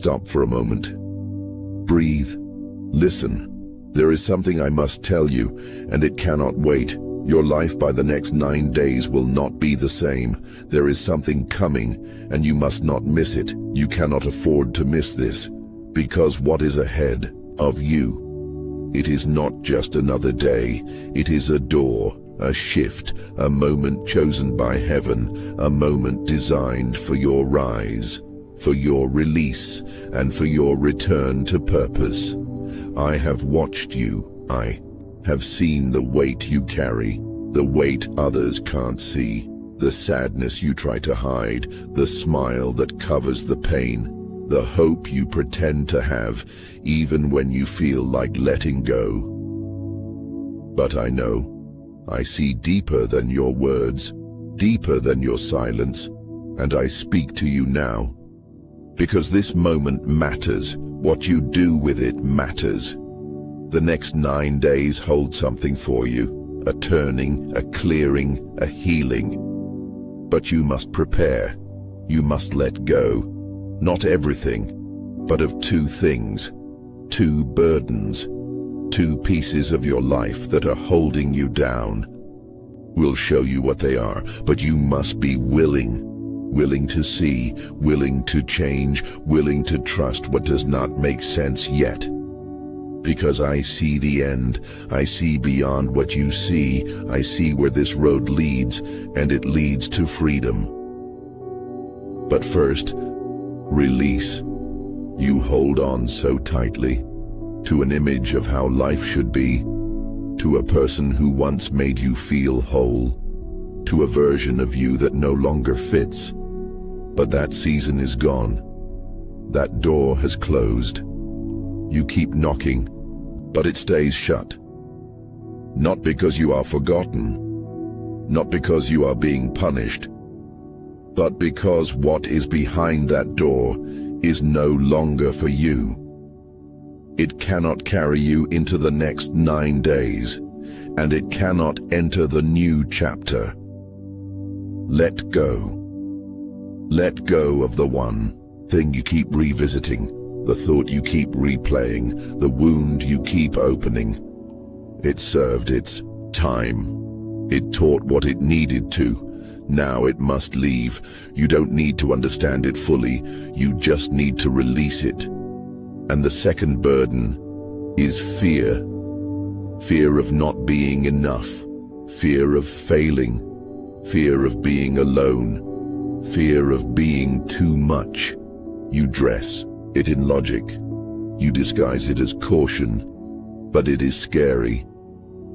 Stop for a moment. Breathe. Listen. There is something I must tell you, and it cannot wait. Your life by the next 9 days will not be the same. There is something coming, and you must not miss it. You cannot afford to miss this, because what is ahead of you, it is not just another day. It is a door, a shift, a moment chosen by heaven, a moment designed for your rise, for your release, and for your return to purpose. I have watched you. I have seen the weight you carry, the weight others can't see, the sadness you try to hide, the smile that covers the pain, the hope you pretend to have, even when you feel like letting go. But I know, I see deeper than your words, deeper than your silence, and I speak to you now. Because this moment matters. What you do with it matters. The next 9 days hold something for you, a turning, a clearing, a healing. But you must prepare. You must let go. Not everything, but of 2 things, 2 burdens, 2 pieces of your life that are holding you down. We'll show you what they are, but you must be willing. Willing to see, willing to change, willing to trust what does not make sense yet. Because I see the end, I see beyond what you see, I see where this road leads, and it leads to freedom. But first, release. You hold on so tightly to an image of how life should be, to a person who once made you feel whole, to a version of you that no longer fits. But that season is gone. That door has closed. You keep knocking, but it stays shut. Not because you are forgotten, not because you are being punished, but because what is behind that door is no longer for you. It cannot carry you into the next 9 days, and it cannot enter the new chapter. Let go. Let go of the one thing you keep revisiting, the thought you keep replaying, the wound you keep opening. It served its time. It taught what it needed to. Now it must leave. You don't need to understand it fully. You just need to release it. And the second burden is fear. Fear of not being enough. Fear of failing. Fear of being alone. Fear of being too much. You dress it in logic. You disguise it as caution, but it is scary,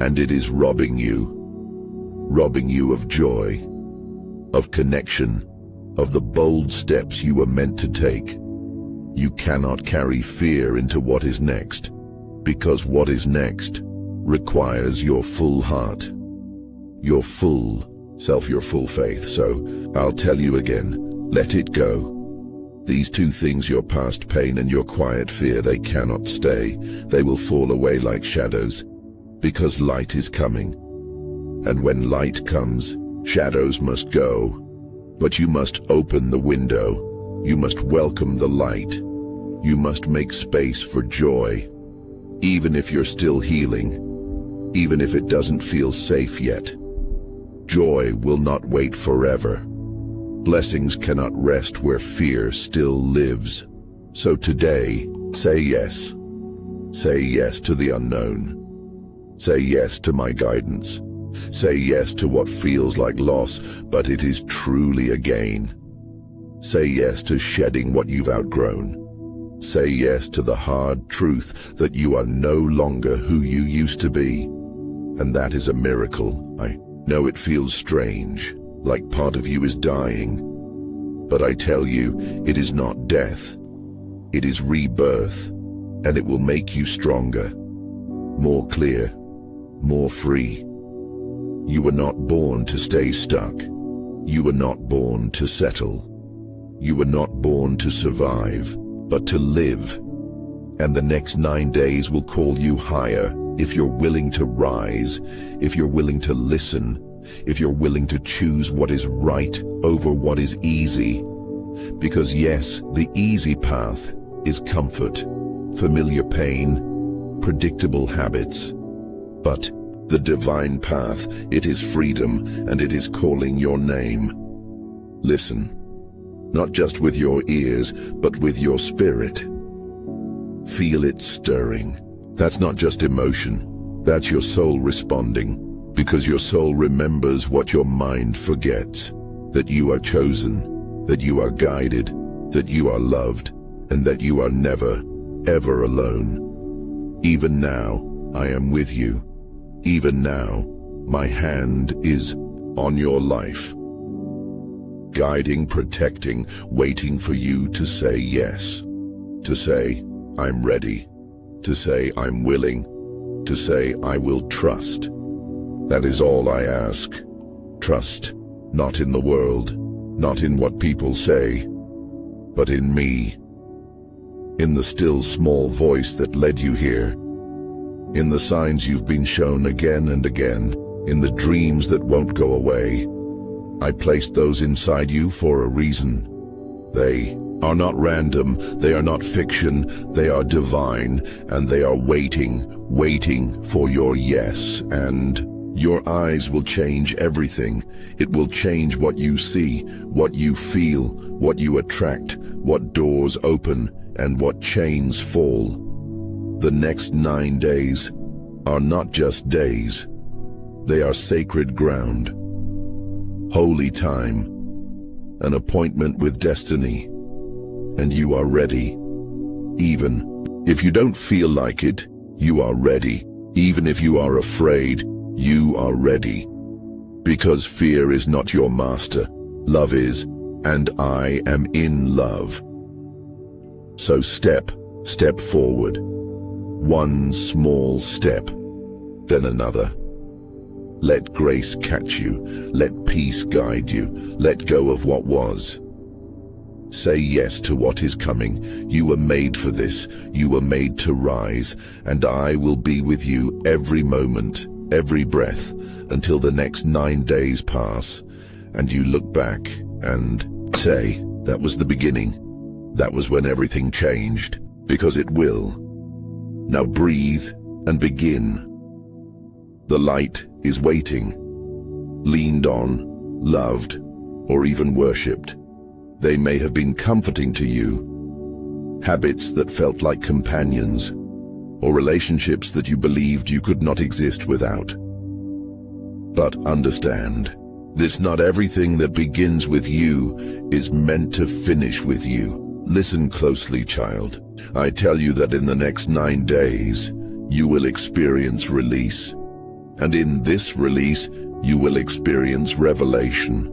and it is robbing you of joy, of connection, of the bold steps you were meant to take. You cannot carry fear into what is next, because what is next requires your full heart, your full self, your full faith. So I'll tell you again, let it go. These 2 things, your past pain and your quiet fear, they cannot stay. They will fall away like shadows, because light is coming. And when light comes, shadows must go. But you must open the window. You must welcome the light. You must make space for joy. Even if you're still healing, even if it doesn't feel safe yet. Joy will not wait forever. Blessings cannot rest where fear still lives. So today, say yes. Say yes to the unknown. Say yes to my guidance. Say yes to what feels like loss, but it is truly a gain. Say yes to shedding what you've outgrown. Say yes to the hard truth that you are no longer who you used to be. And that is a miracle. I know it feels strange, like part of you is dying. But I tell you, it is not death. It is rebirth, and it will make you stronger, more clear, more free. You were not born to stay stuck. You were not born to settle. You were not born to survive, but to live. And the next 9 days will call you higher if you're willing to rise, if you're willing to listen, if you're willing to choose what is right over what is easy. Because yes, the easy path is comfort, familiar pain, predictable habits. But the divine path, it is freedom, and it is calling your name. Listen, not just with your ears, but with your spirit. Feel it stirring. That's not just emotion, that's your soul responding, because your soul remembers what your mind forgets, that you are chosen, that you are guided, that you are loved, and that you are never, ever alone. Even now, I am with you. Even now, my hand is on your life. Guiding, protecting, waiting for you to say yes. To say, I'm ready. To say, I'm willing. To say, I will trust. That is all I ask. Trust, not in the world, not in what people say, but in me. In the still small voice that led you here. In the signs you've been shown again and again. In the dreams that won't go away. I placed those inside you for a reason. They are not random, they are not fiction, they are divine, and they are waiting for your yes. And your eyes will change everything. It will change what you see, what you feel, what you attract, what doors open, and what chains fall. The next 9 days are not just days. They are sacred ground. Holy time, an appointment with destiny, and you are ready. Even if you don't feel like it, you are ready. Even if you are afraid, you are ready. Because fear is not your master, love is, and I am in love. So step forward. One small step, then another. Let grace catch you, let peace guide you, let go of what was. Say yes to what is coming. You were made for this, you were made to rise, and I will be with you every moment, every breath, until the next 9 days pass, and you look back and say, that was the beginning, that was when everything changed, because it will. Now breathe and begin. The light is waiting, leaned on, loved, or even worshipped. They may have been comforting to you, habits that felt like companions, or relationships that you believed you could not exist without. But understand, this not everything that begins with you is meant to finish with you. Listen closely, child. I tell you that in the next 9 days, you will experience release. And in this release, you will experience revelation.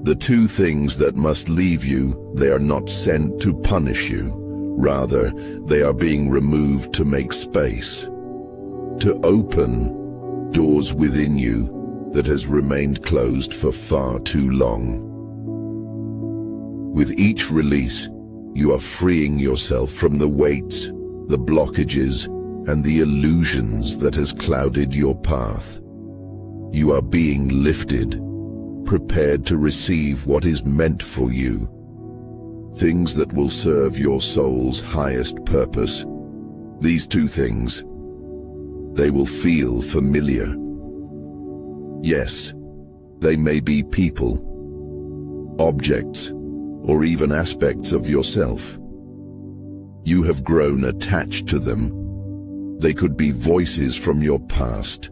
The two things that must leave you, they are not sent to punish you. Rather, they are being removed to make space, to open doors within you that has remained closed for far too long. With each release, you are freeing yourself from the weights, the blockages, and the illusions that has clouded your path. You are being lifted, prepared to receive what is meant for you. Things that will serve your soul's highest purpose. These two things, they will feel familiar. Yes, they may be people, objects, or even aspects of yourself. You have grown attached to them. They could be voices from your past,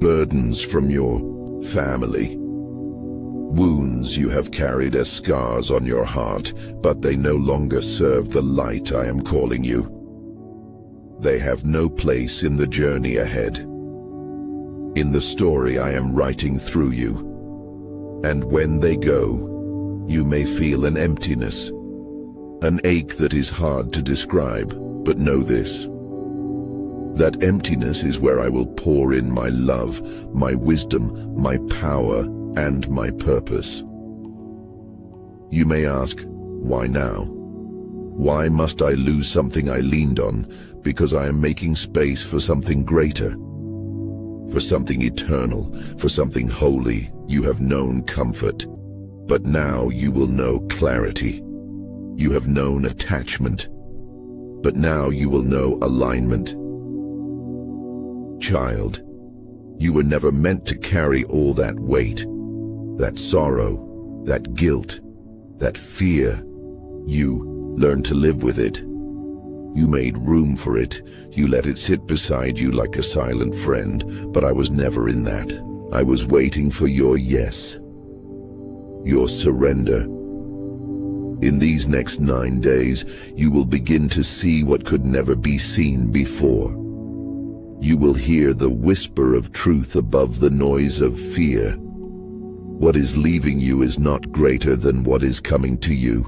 burdens from your family, wounds you have carried as scars on your heart, but they no longer serve the light I am calling you. They have no place in the journey ahead, in the story I am writing through you. And when they go, you may feel an emptiness, an ache that is hard to describe, but know this. That emptiness is where I will pour in my love, my wisdom, my power, and my purpose. You may ask, why now? Why must I lose something I leaned on? Because I am making space for something greater, for something eternal, for something holy. You have known comfort, but now you will know clarity. You have known attachment, but now you will know alignment. Child, you were never meant to carry all that weight, that sorrow, that guilt, that fear. You learned to live with it. You made room for it. You let it sit beside you like a silent friend, but I was never in that. I was waiting for your yes, your surrender. In these next 9 days, you will begin to see what could never be seen before. You will hear the whisper of truth above the noise of fear. What is leaving you is not greater than what is coming to you.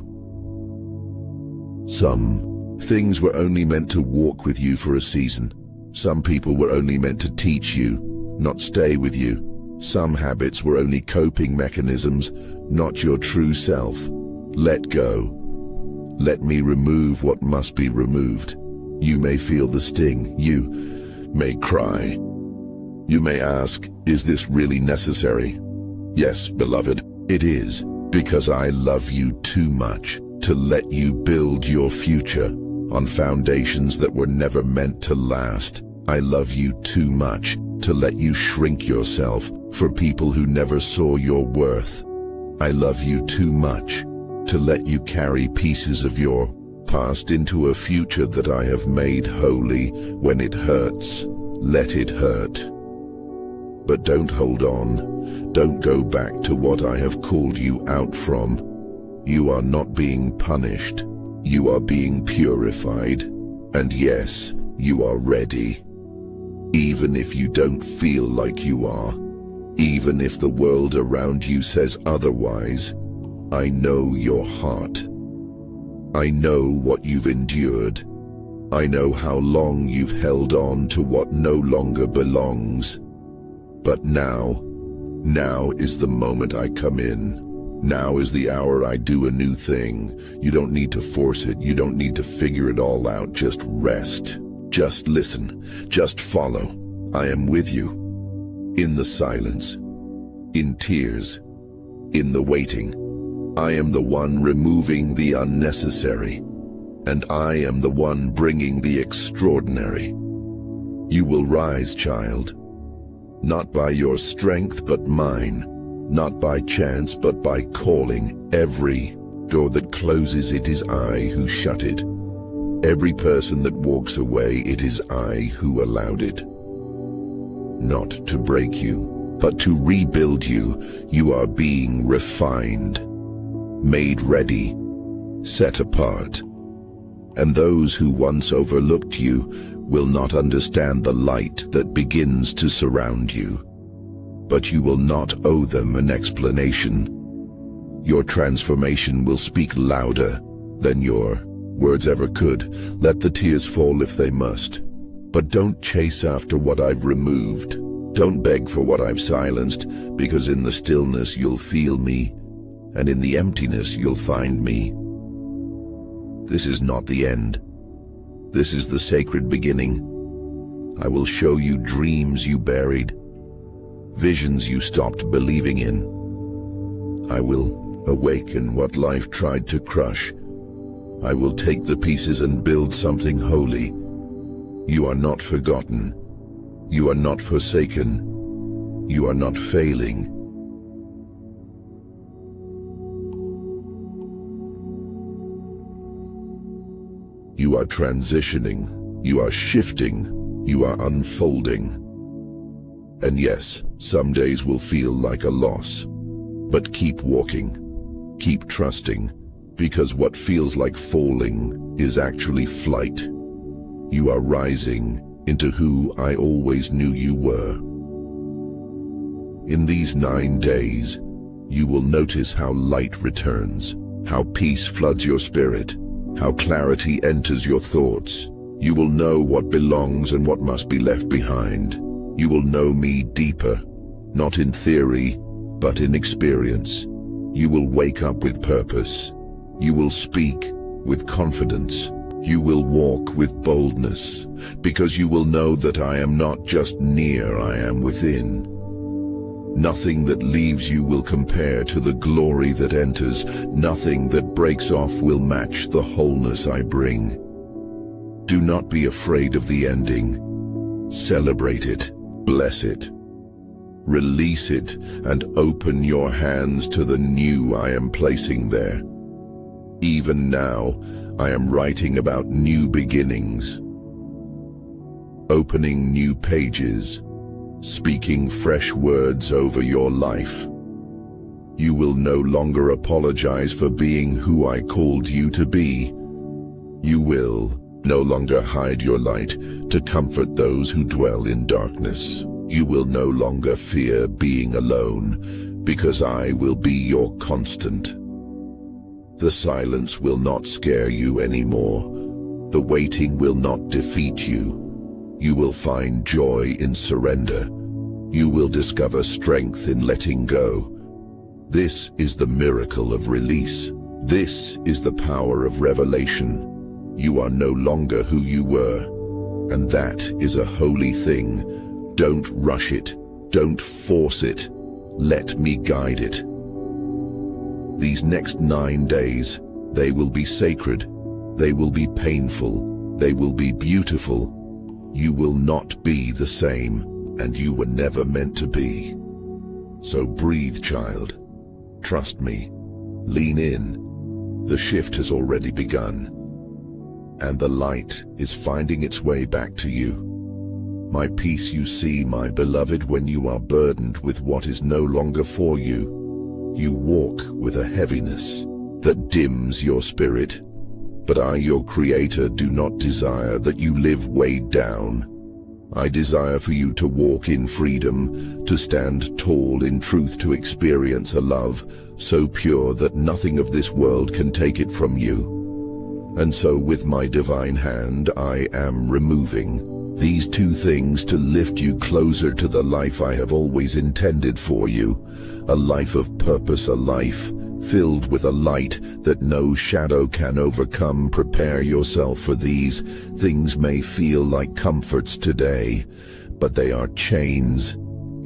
Some things were only meant to walk with you for a season. Some people were only meant to teach you, not stay with you. Some habits were only coping mechanisms, not your true self. Let go. Let me remove what must be removed. You may feel the sting. You may cry. You may ask, is this really necessary? Yes, beloved, it is, because I love you too much to let you build your future on foundations that were never meant to last. I love you too much to let you shrink yourself for people who never saw your worth. I love you too much to let you carry pieces of your past into a future that I have made holy. When it hurts, let it hurt. But don't hold on. Don't go back to what I have called you out from. You are not being punished. You are being purified. And yes, you are ready. Even if you don't feel like you are. Even if the world around you says otherwise. I know your heart. I know what you've endured. I know how long you've held on to what no longer belongs. But now is the moment I come in. Now is the hour I do a new thing. You don't need to force it. You don't need to figure it all out. Just rest. Just listen. Just follow. I am with you. In the silence. In tears. In the waiting. I am the one removing the unnecessary. And I am the one bringing the extraordinary. You will rise, child. Not by your strength, but mine. Not by chance, but by calling. Every door that closes, it is I who shut it. Every person that walks away, it is I who allowed it. Not to break you, but to rebuild you. You are being refined, made ready, set apart. And those who once overlooked you will not understand the light that begins to surround you. But you will not owe them an explanation. Your transformation will speak louder than your words ever could. Let the tears fall if they must. But don't chase after what I've removed. Don't beg for what I've silenced, because in the stillness you'll feel me, and in the emptiness you'll find me. This is not the end. This is the sacred beginning. I will show you dreams you buried, visions you stopped believing in. I will awaken what life tried to crush. I will take the pieces and build something holy. You are not forgotten. You are not forsaken. You are not failing. You are transitioning. You are shifting. You are unfolding. And yes, some days will feel like a loss. But keep walking. Keep trusting. Because what feels like falling is actually flight. You are rising into who I always knew you were. In these 9 days, you will notice how light returns, how peace floods your spirit, how clarity enters your thoughts. You will know what belongs and what must be left behind. You will know me deeper, not in theory, but in experience. You will wake up with purpose. You will speak with confidence. You will walk with boldness, because you will know that I am not just near, I am within. Nothing that leaves you will compare to the glory that enters. Nothing that breaks off will match the wholeness I bring. Do not be afraid of the ending. Celebrate it, bless it, release it, and open your hands to the new I am placing there. Even now, I am writing about new beginnings, opening new pages, speaking fresh words over your life. You will no longer apologize for being who I called you to be. You will no longer hide your light to comfort those who dwell in darkness. You will no longer fear being alone, because I will be your constant. The silence will not scare you anymore. The waiting will not defeat you. You will find joy in surrender. You will discover strength in letting go. This is the miracle of release. This is the power of revelation. You are no longer who you were, and that is a holy thing. Don't rush it. Don't force it. Let me guide it. These next 9 days, they will be sacred. They will be painful. They will be beautiful. You will not be the same, and you were never meant to be. So breathe, child. Trust me. Lean in. The shift has already begun, and the light is finding its way back to you. My peace you see, my beloved, when you are burdened with what is no longer for you. You walk with a heaviness that dims your spirit. But I, your Creator, do not desire that you live weighed down. I desire for you to walk in freedom, to stand tall in truth, to experience a love so pure that nothing of this world can take it from you. And so with my divine hand, I am removing these two things to lift you closer to the life I have always intended for you. A life of purpose, a life filled with a light that no shadow can overcome. Prepare yourself for these. Things may feel like comforts today, but they are chains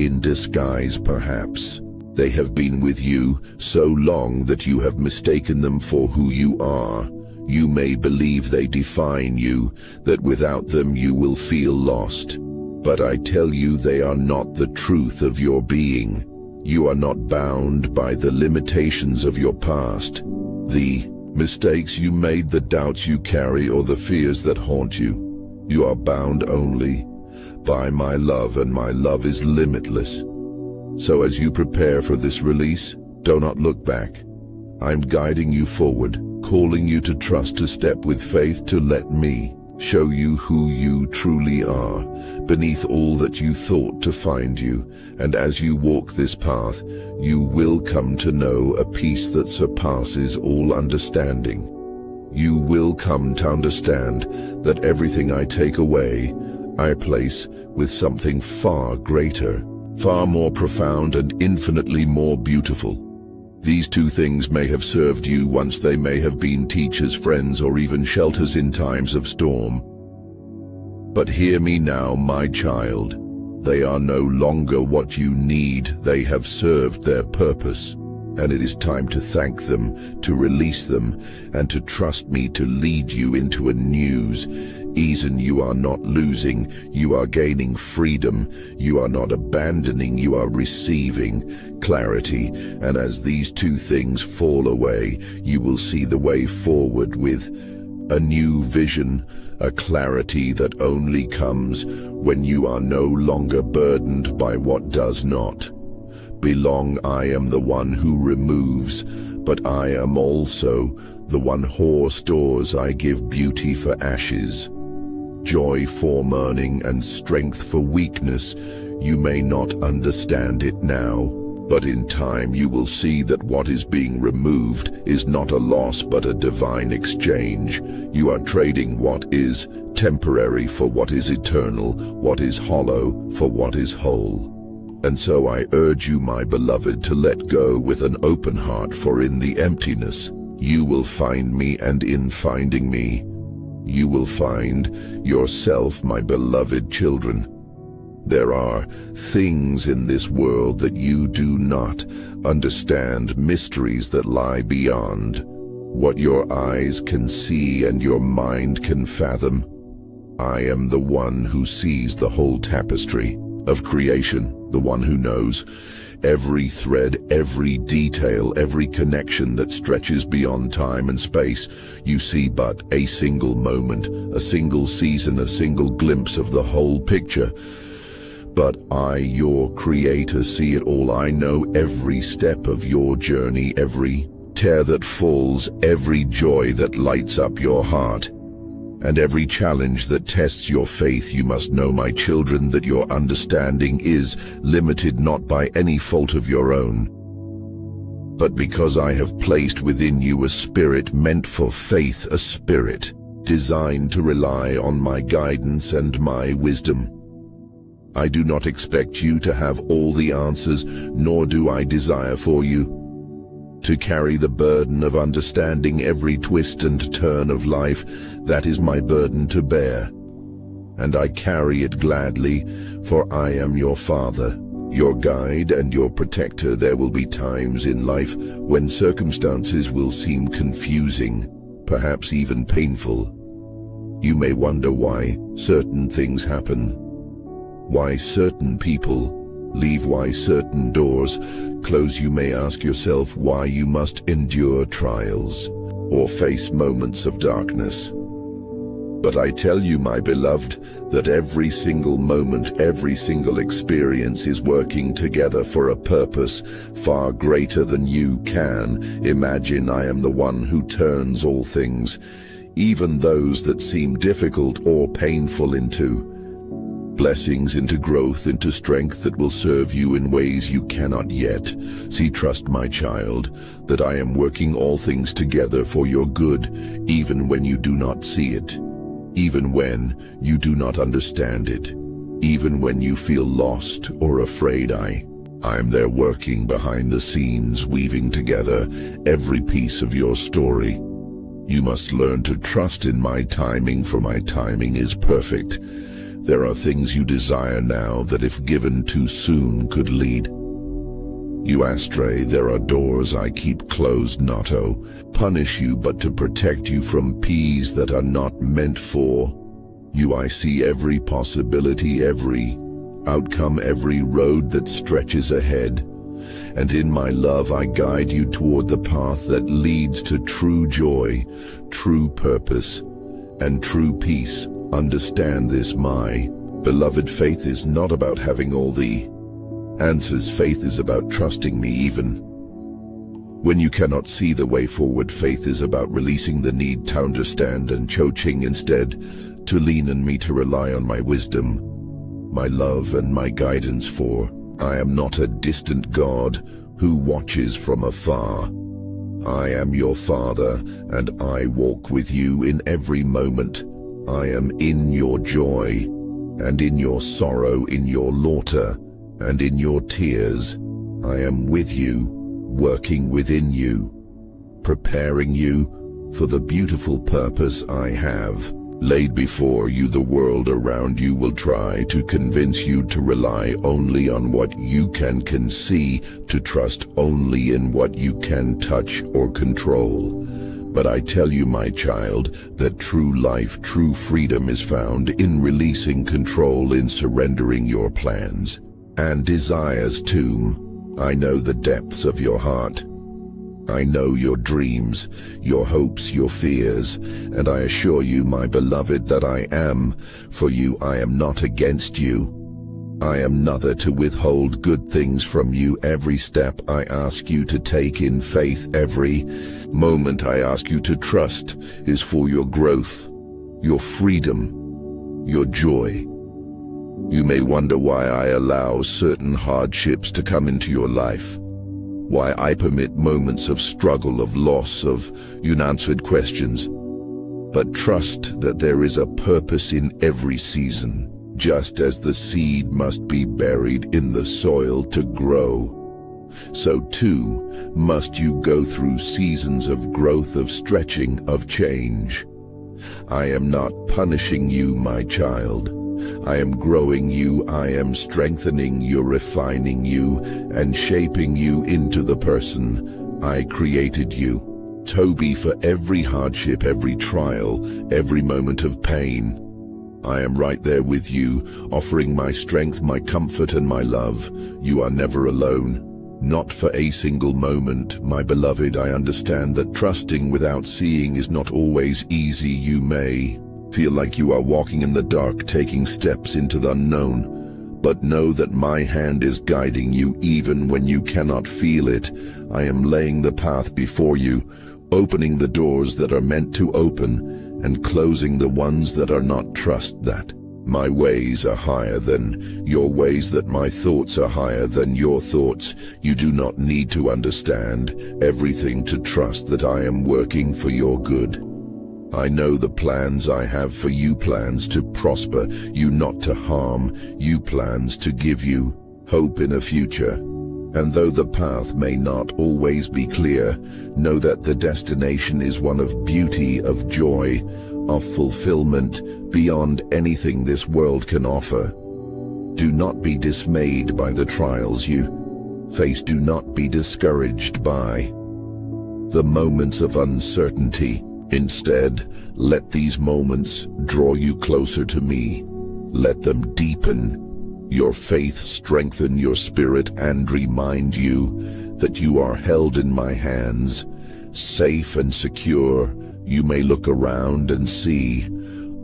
in disguise, perhaps. They have been with you so long that you have mistaken them for who you are. You may believe they define you, that without them you will feel lost. But I tell you, they are not the truth of your being. You are not bound by the limitations of your past, the mistakes you made, the doubts you carry, or the fears that haunt you. You are bound only by my love, and my love is limitless. So as you prepare for this release, do not look back. I'm guiding you forward, calling you to trust, to step with faith, to let me show you who you truly are, beneath all that you thought to find you. And as you walk this path, you will come to know a peace that surpasses all understanding. You will come to understand that everything I take away, I place with something far greater, far more profound, and infinitely more beautiful. These two things may have served you once. They may have been teachers, friends, or even shelters in times of storm. But hear me now, my child. They are no longer what you need. They have served their purpose, and it is time to thank them, to release them, and to trust me to lead you into a new season. You are not losing, you are gaining freedom. You are not abandoning, you are receiving clarity. And as these two things fall away, you will see the way forward with a new vision, a clarity that only comes when you are no longer burdened by what does not belong. I am the one who removes, but I am also the one who restores. I give beauty for ashes, joy for mourning, and strength for weakness. You may not understand it now, but in time you will see that what is being removed is not a loss but a divine exchange. You are trading what is temporary for what is eternal, what is hollow for what is whole. And so I urge you, my beloved, to let go with an open heart, for in the emptiness you will find me, and in finding me you will find yourself, my beloved children. There are things in this world that you do not understand, mysteries that lie beyond what your eyes can see and your mind can fathom. I am the one who sees the whole tapestry of creation, the one who knows every thread, every detail, every connection that stretches beyond time and space. You see but a single moment, a single season, a single glimpse of the whole picture. But I, your creator, see it all. I know every step of your journey, every tear that falls, every joy that lights up your heart, and every challenge that tests your faith. You must know, my children, that your understanding is limited not by any fault of your own, but because I have placed within you a spirit meant for faith, a spirit designed to rely on my guidance and my wisdom. I do not expect you to have all the answers, nor do I desire for you to carry the burden of understanding every twist and turn of life. That is my burden to bear, and I carry it gladly, for I am your Father, your guide and your protector. There will be times in life when circumstances will seem confusing, perhaps even painful. You may wonder why certain things happen, why certain people leave, why certain doors close. You may ask yourself why you must endure trials or face moments of darkness. But I tell you, my beloved, that every single moment, every single experience is working together for a purpose far greater than you can imagine. I am the one who turns all things, even those that seem difficult or painful, into blessings, into growth, into strength that will serve you in ways you cannot yet see. Trust, my child, that I am working all things together for your good, even when you do not see it, even when you do not understand it, even when you feel lost or afraid. I'm there working behind the scenes, weaving together every piece of your story. You must learn to trust in my timing, for my timing is perfect. There are things you desire now that, if given too soon, could lead you astray. There are doors I keep closed, not to punish you, but to protect you from peas that are not meant for you. I see every possibility, every outcome, every road that stretches ahead, and in my love I guide you toward the path that leads to true joy, true purpose, and true peace. Understand this, my beloved. Faith is not about having all the answers. Faith is about trusting me even when you cannot see the way forward. Faith is about releasing the need to understand and choosing instead to lean on me, to rely on my wisdom, my love, and my guidance. For I am not a distant God who watches from afar. I am your Father, and I walk with you in every moment. I am in your joy, and in your sorrow, in your laughter, and in your tears. I am with you, working within you, preparing you for the beautiful purpose I have laid before you. The world around you will try to convince you to rely only on what you can see, to trust only in what you can touch or control. But I tell you, my child, that true life, true freedom is found in releasing control, in surrendering your plans and desires to. I know the depths of your heart. I know your dreams, your hopes, your fears, and I assure you, my beloved, that I am for you. I am not against you. I am neither to withhold good things from you. Every step I ask you to take in faith, every moment I ask you to trust, is for your growth, your freedom, your joy. You may wonder why I allow certain hardships to come into your life, why I permit moments of struggle, of loss, of unanswered questions. But trust that there is a purpose in every season. Just as the seed must be buried in the soil to grow, so too must you go through seasons of growth, of stretching, of change. I am not punishing you, my child. I am growing you, I am strengthening you, refining you, and shaping you into the person I created you. Toby, for every hardship, every trial, every moment of pain, I am right there with you, offering my strength, my comfort, and my love. You are never alone. Not for a single moment, my beloved. I understand that trusting without seeing is not always easy. You may feel like you are walking in the dark, taking steps into the unknown. But know that my hand is guiding you even when you cannot feel it. I am laying the path before you, opening the doors that are meant to open, and closing the ones that are not. Trust that my ways are higher than your ways, that my thoughts are higher than your thoughts. You do not need to understand everything to trust that I am working for your good. I know the plans I have for you, plans to prosper you, not to harm you, plans to give you hope in a future. And though the path may not always be clear, know that the destination is one of beauty, of joy, of fulfillment beyond anything this world can offer. Do not be dismayed by the trials you face. Do not be discouraged by the moments of uncertainty. Instead, let these moments draw you closer to me. Let them deepen your faith, strengthen your spirit, and remind you that you are held in my hands, safe and secure. You may look around and see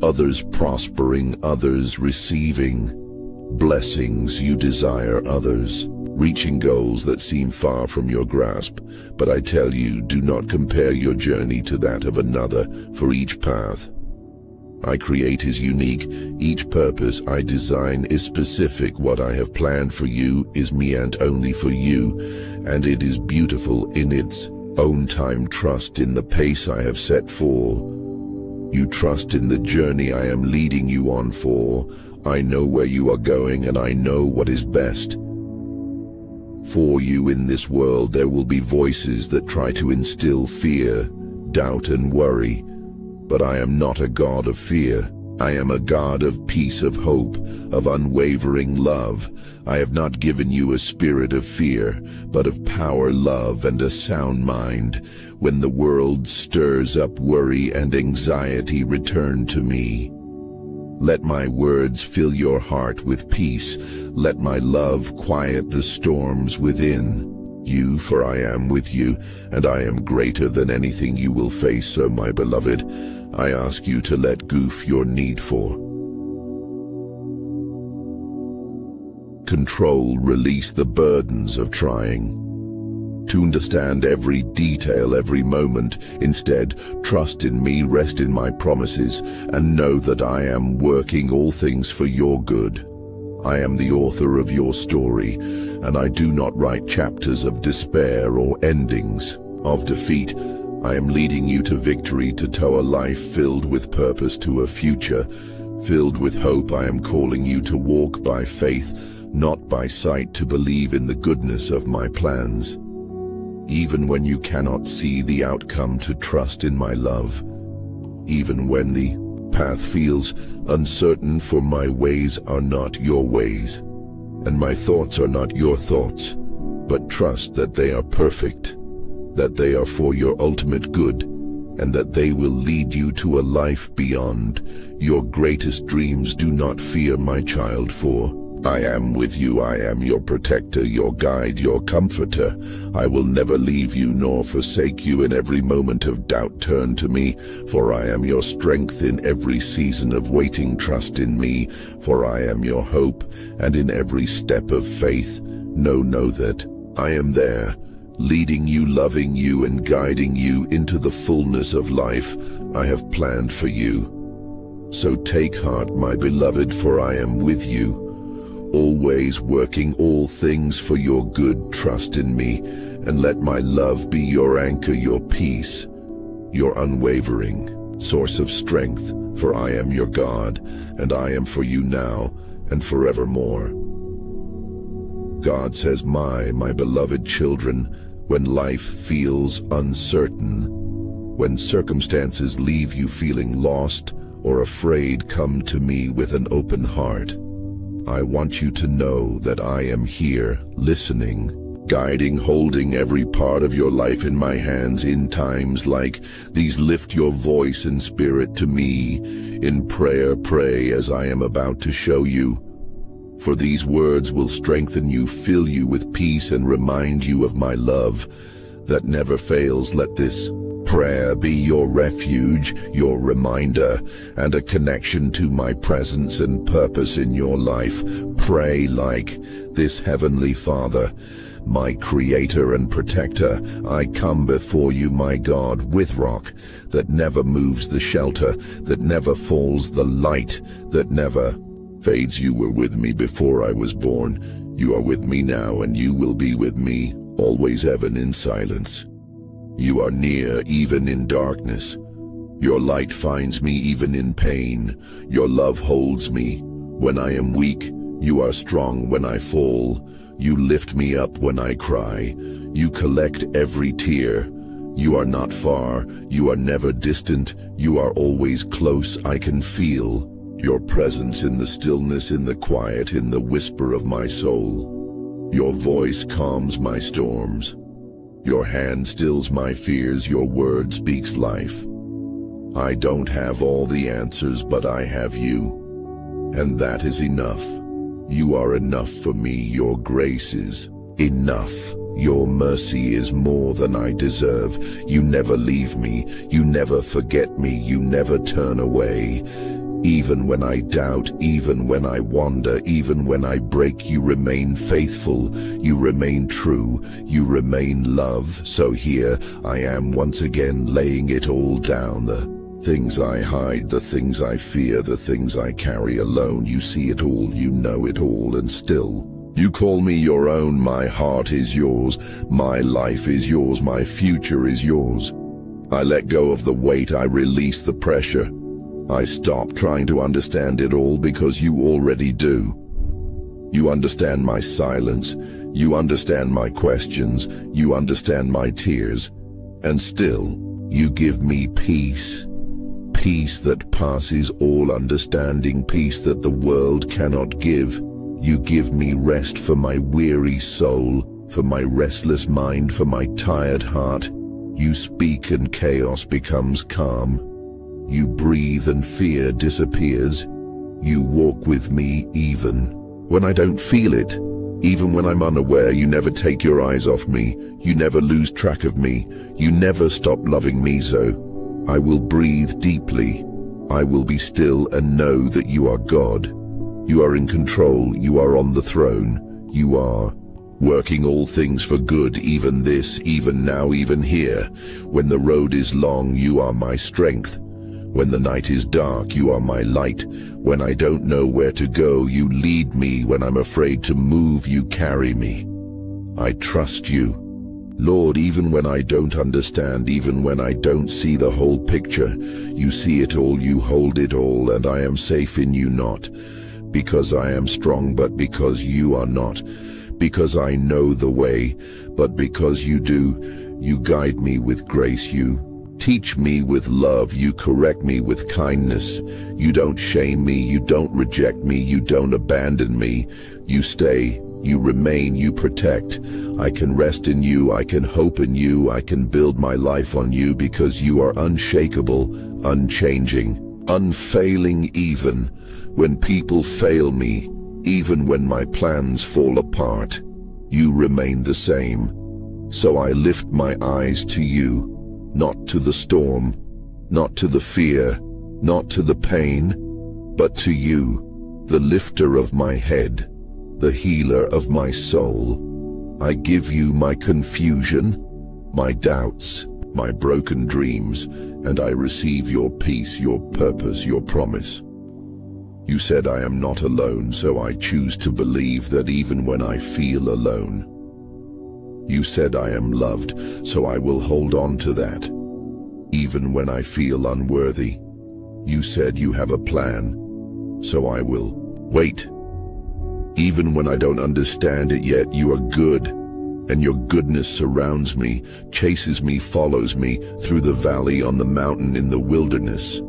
others prospering, others receiving blessings. You desire others reaching goals that seem far from your grasp. But I tell you, do not compare your journey to that of another, for each path I create is unique. Each purpose I design is specific. What I have planned for you is me and only for you, and it is beautiful in its own time. Trust in the pace I have set for you. Trust in the journey I am leading you on, for I know where you are going, and I know what is best for you. In this world there will be voices that try to instill fear, doubt, and worry. But I am not a God of fear. I am a God of peace, of hope, of unwavering love. I have not given you a spirit of fear, but of power, love, and a sound mind. When the world stirs up worry and anxiety, return to me. Let my words fill your heart with peace. Let my love quiet the storms within you, for I am with you, and I am greater than anything you will face. So, my beloved, I ask you to let go of your need for control. Release the burdens of trying to understand every detail, every moment. Instead, trust in me, rest in my promises, and know that I am working all things for your good. I am the author of your story, and I do not write chapters of despair or endings of defeat. I am leading you to victory, to a life filled with purpose, to a future filled with hope. I am calling you to walk by faith, not by sight, to believe in the goodness of my plans. Even when you cannot see the outcome, to trust in my love. Even when the path feels uncertain, for my ways are not your ways, and my thoughts are not your thoughts. But trust that they are perfect, that they are for your ultimate good, and that they will lead you to a life beyond your greatest dreams. Do not fear, my child, for I am with you. I am your protector, your guide, your comforter. I will never leave you nor forsake you. In every moment of doubt, turn to me, for I am your strength. In every season of waiting, trust in me, for I am your hope. And in every step of faith, know that I am there, leading you, loving you, and guiding you into the fullness of life I have planned for you. So take heart, my beloved, for I am with you, always working all things for your good. Trust in me, and let my love be your anchor, your peace, your unwavering source of strength. For I am your God, and I am for you now and forevermore. God says, my beloved children, when life feels uncertain, when circumstances leave you feeling lost or afraid, come to me with an open heart. I want you to know that I am here, listening, guiding, holding every part of your life in my hands. In times like these, lift your voice and spirit to me. In prayer, pray as I am about to show you. For these words will strengthen you, fill you with peace, and remind you of my love that never fails. Let this prayer be your refuge, your reminder, and a connection to my presence and purpose in your life. Pray like this: Heavenly Father, my creator and protector, I come before you, my God, with rock that never moves, the shelter that never falls, the light that never fades. You were with me before I was born. You are with me now, and you will be with me always, even in silence. You are near even in darkness. Your light finds me even in pain. Your love holds me when I am weak. You are strong when I fall. You lift me up when I cry. You collect every tear. You are not far. You are never distant. You are always close. I can feel your presence in the stillness, in the quiet, in the whisper of my soul. Your voice calms my storms. Your hand stills my fears. Your word speaks life. I don't have all the answers, but I have you, and that is enough. You are enough for me. Your grace is enough. Your mercy is more than I deserve. You never leave me. You never forget me. You never turn away. Even when I doubt, even when I wander, even when I break, you remain faithful, you remain true, you remain love. So here I am once again, laying it all down. The things I hide, the things I fear, the things I carry alone. You see it all, you know it all, and still you call me your own. My heart is yours, my life is yours, my future is yours. I let go of the weight, I release the pressure. I stop trying to understand it all, because you already do. You understand my silence, you understand my questions, you understand my tears, and still you give me peace. Peace that passes all understanding, peace that the world cannot give. You give me rest for my weary soul, for my restless mind, for my tired heart. You speak and chaos becomes calm. You breathe and fear disappears. You walk with me even when I don't feel it. Even when I'm unaware, you never take your eyes off me. You never lose track of me. You never stop loving me. So I will breathe deeply. I will be still and know that you are God. You are in control. You are on the throne. You are working all things for good, even this, even now, even here. When the road is long, you are my strength. When the night is dark, you are my light. When I don't know where to go, you lead me. When I'm afraid to move, you carry me. I trust you, Lord, even when I don't understand, even when I don't see the whole picture. You see it all, you hold it all, and I am safe in you, not because I am strong, but because you are not. Because I know the way, but because you do. You guide me with grace. You teach me with love. You correct me with kindness. You don't shame me. You don't reject me. You don't abandon me. You stay. You remain. You protect. I can rest in you. I can hope in you. I can build my life on you, because you are unshakable, unchanging, unfailing. Even when people fail me, even when my plans fall apart, you remain the same. So I lift my eyes to you. Not to the storm, not to the fear, not to the pain, but to you, the lifter of my head, the healer of my soul. I give you my confusion, my doubts, my broken dreams, and I receive your peace, your purpose, your promise. You said I am not alone, so I choose to believe that even when I feel alone. You said I am loved, so I will hold on to that, even when I feel unworthy. You said you have a plan, so I will wait. Even when I don't understand it yet, you are good, and your goodness surrounds me, chases me, follows me through the valley, on the mountain, in the wilderness.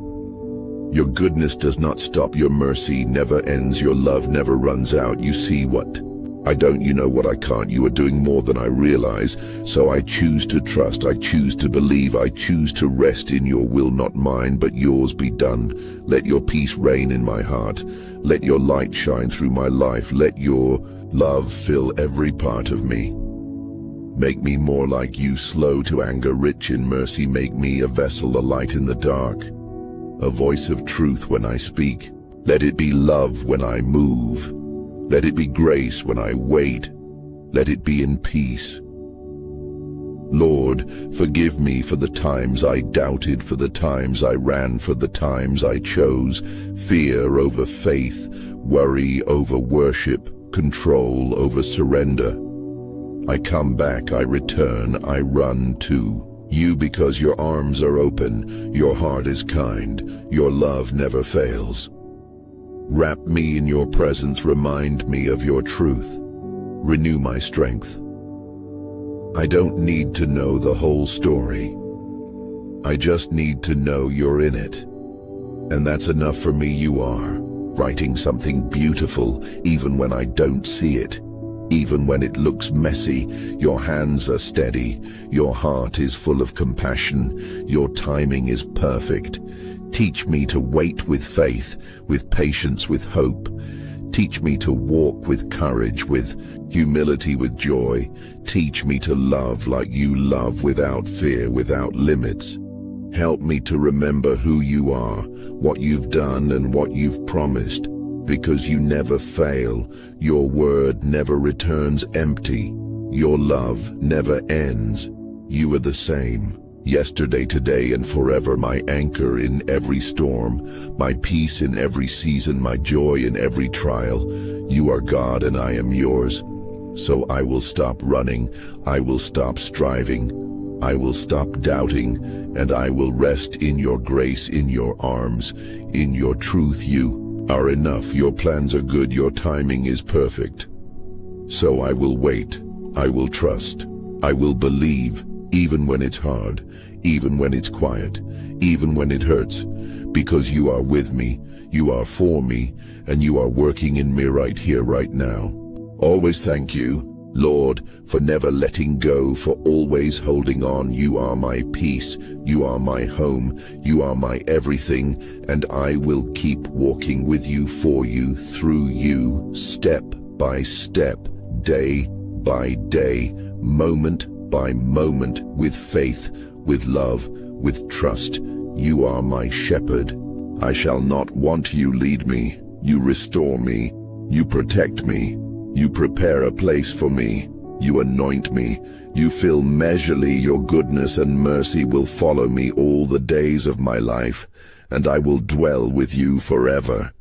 Your goodness does not stop, your mercy never ends, your love never runs out. You see what I don't, you know what I can't. You are doing more than I realize, so I choose to trust, I choose to believe, I choose to rest in your will, not mine, but yours be done. Let your peace reign in my heart. Let your light shine through my life. Let your love fill every part of me. Make me more like you, slow to anger, rich in mercy. Make me a vessel, a light in the dark, a voice of truth when I speak. Let it be love when I move. Let it be grace when I wait. Let it be in peace. Lord, forgive me for the times I doubted, for the times I ran, for the times I chose fear over faith, worry over worship, control over surrender. I come back, I return, I run to you because your arms are open, your heart is kind, your love never fails. Wrap me in your presence, remind me of your truth. Renew my strength. I don't need to know the whole story. I just need to know you're in it. And that's enough for me. You are writing something beautiful, even when I don't see it. Even when it looks messy, your hands are steady. Your heart is full of compassion. Your timing is perfect. Teach me to wait with faith, with patience, with hope. Teach me to walk with courage, with humility, with joy. Teach me to love like you love, without fear, without limits. Help me to remember who you are, what you've done and what you've promised, because you never fail. Your word never returns empty. Your love never ends. You are the same. Yesterday, today, and forever, my anchor in every storm, my peace in every season, my joy in every trial. You are God and I am yours. So I will stop running, I will stop striving, I will stop doubting, and I will rest in your grace, in your arms, in your truth. You are enough, your plans are good, your timing is perfect. So I will wait, I will trust, I will believe, even when it's hard, even when it's quiet, even when it hurts, because you are with me, you are for me, and you are working in me right here, right now. Always thank you, Lord, for never letting go, for always holding on. You are my peace, you are my home, you are my everything, and I will keep walking with you, for you, through you, step by step, day by day, moment by moment, with faith, with love, with trust. You are my shepherd. I shall not want. You lead me, you restore me, you protect me, you prepare a place for me, you anoint me, you fill measurely. Your goodness and mercy will follow me all the days of my life, and I will dwell with you forever.